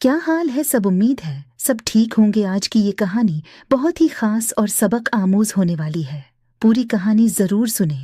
क्या हाल है? सब उम्मीद है सब ठीक होंगे। आज की ये कहानी बहुत ही खास और सबक आमूज होने वाली है। पूरी कहानी जरूर सुने।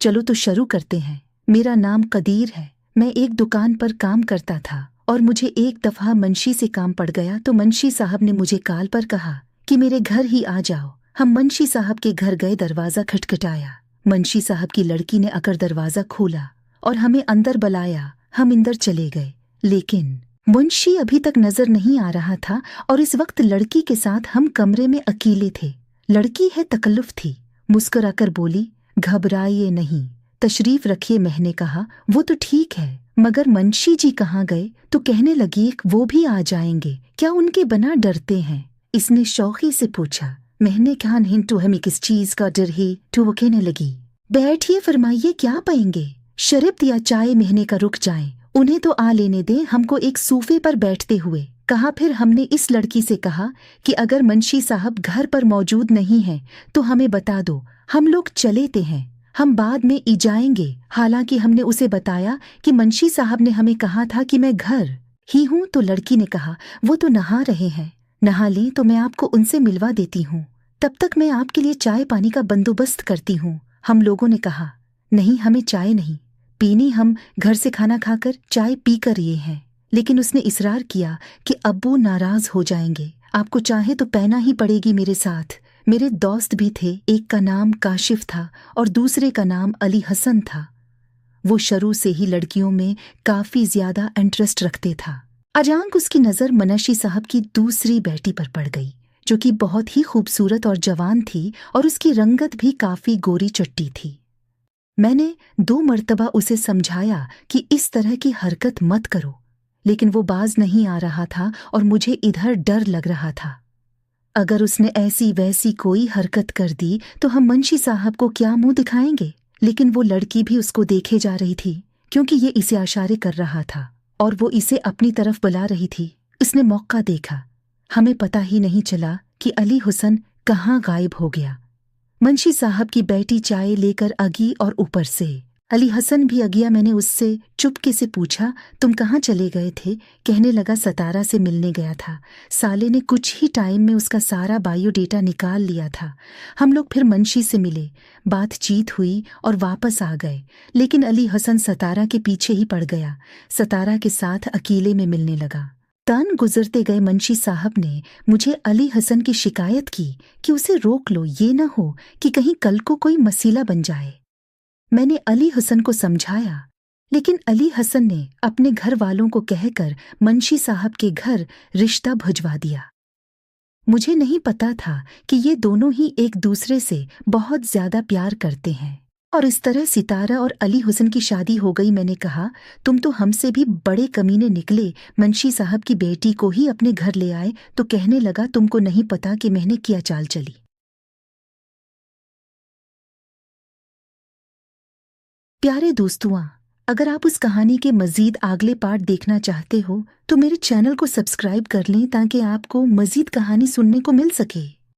चलो तो शुरू करते हैं। मेरा नाम कदीर है। मैं एक दुकान पर काम करता था और मुझे एक दफा मुंशी से काम पड़ गया तो मुंशी साहब ने मुझे कॉल पर कहा कि मेरे घर ही आ जाओ। हम मुंशी साहब के घर गए। दरवाजा खटखटाया। मुंशी साहब की लड़की ने आकर दरवाजा खोला और हमें अंदर बुलाया। हम अंदर चले गए, लेकिन मुंशी अभी तक नजर नहीं आ रहा था और इस वक्त लड़की के साथ हम कमरे में अकेले थे। लड़की है तकल्लुफ थी। मुस्कुराकर बोली, घबराइए नहीं, तशरीफ रखिए। मैंने कहा, वो तो ठीक है, मगर मुंशी जी कहाँ गए? तो कहने लगी, वो भी आ जाएंगे, क्या उनके बिना डरते हैं? इसने शौकी से पूछा। मैंने कहा, नहीं तो हमें किस चीज का डर है? तो वो कहने लगी, बैठिए, फरमाइए क्या पाएंगे? शरबत या चाय? महीने का रुक जाएं, उन्हें तो आ लेने दे। हमको एक सोफे पर बैठते हुए कहा। फिर हमने इस लड़की से कहा कि अगर मुंशी साहब घर पर मौजूद नहीं हैं तो हमें बता दो, हम लोग चलेते हैं, हम बाद में ई जाएंगे। हालांकि हमने उसे बताया कि मुंशी साहब ने हमें कहा था कि मैं घर ही हूँ। तो लड़की ने कहा, वो तो नहा रहे हैं, नहा लें तो मैं आपको उनसे मिलवा देती हूँ, तब तक मैं आपके लिए चाय पानी का बंदोबस्त करती हूँ। हम लोगों ने कहा, नहीं, हमें चाय नहीं पीनी, हम घर से खाना खाकर चाय पी कर ये हैं। लेकिन उसने इसरार किया कि अब्बू नाराज हो जाएंगे, आपको चाहे तो पहना ही पड़ेगी मेरे साथ। मेरे दोस्त भी थे, एक का नाम काशिफ था और दूसरे का नाम अली हसन था। वो शुरू से ही लड़कियों में काफी ज्यादा इंटरेस्ट रखते था। अचानक उसकी नजर मुंशी साहब की दूसरी बेटी पर पड़ गई, जो कि बहुत ही खूबसूरत और जवान थी और उसकी रंगत भी काफी गोरी चट्टी थी। मैंने 2 मर्तबा उसे समझाया कि इस तरह की हरकत मत करो, लेकिन वो बाज नहीं आ रहा था और मुझे इधर डर लग रहा था। अगर उसने ऐसी वैसी कोई हरकत कर दी तो हम मुंशी साहब को क्या मुंह दिखाएंगे? लेकिन वो लड़की भी उसको देखे जा रही थी, क्योंकि ये इसे इशारे कर रहा था और वो इसे अपनी तरफ बुला रही थी। उसने मौका देखा। हमें पता ही नहीं चला कि अली हुसन कहाँ गायब हो गया। मुंशी साहब की बेटी चाय लेकर अगी और ऊपर से अली हसन भी आ गया। मैंने उससे चुपके से पूछा, तुम कहाँ चले गए थे? कहने लगा, सतारा से मिलने गया था। साले ने कुछ ही टाइम में उसका सारा बायोडेटा निकाल लिया था। हम लोग फिर मुंशी से मिले, बातचीत हुई और वापस आ गए, लेकिन अली हसन सतारा के पीछे ही पड़ गया। सतारा के साथ अकेले में मिलने लगा। तन गुजरते गए मुंशी साहब ने मुझे अली हसन की शिकायत की कि उसे रोक लो, ये न हो कि कहीं कल को कोई मसीला बन जाए। मैंने अली हसन को समझाया, लेकिन अली हसन ने अपने घर वालों को कहकर मुंशी साहब के घर रिश्ता भिजवा दिया। मुझे नहीं पता था कि ये दोनों ही एक दूसरे से बहुत ज्यादा प्यार करते हैं और इस तरह सितारा और अली हुसन की शादी हो गई। मैंने कहा, तुम तो हमसे भी बड़े कमीने निकले, मुंशी साहब की बेटी को ही अपने घर ले आए। तो कहने लगा, तुमको नहीं पता कि मैंने क्या चाल चली। प्यारे दोस्तों, अगर आप उस कहानी के मजीद अगले पार्ट देखना चाहते हो तो मेरे चैनल को सब्सक्राइब कर लें ताकि आपको मजीद कहानी सुनने को मिल सके।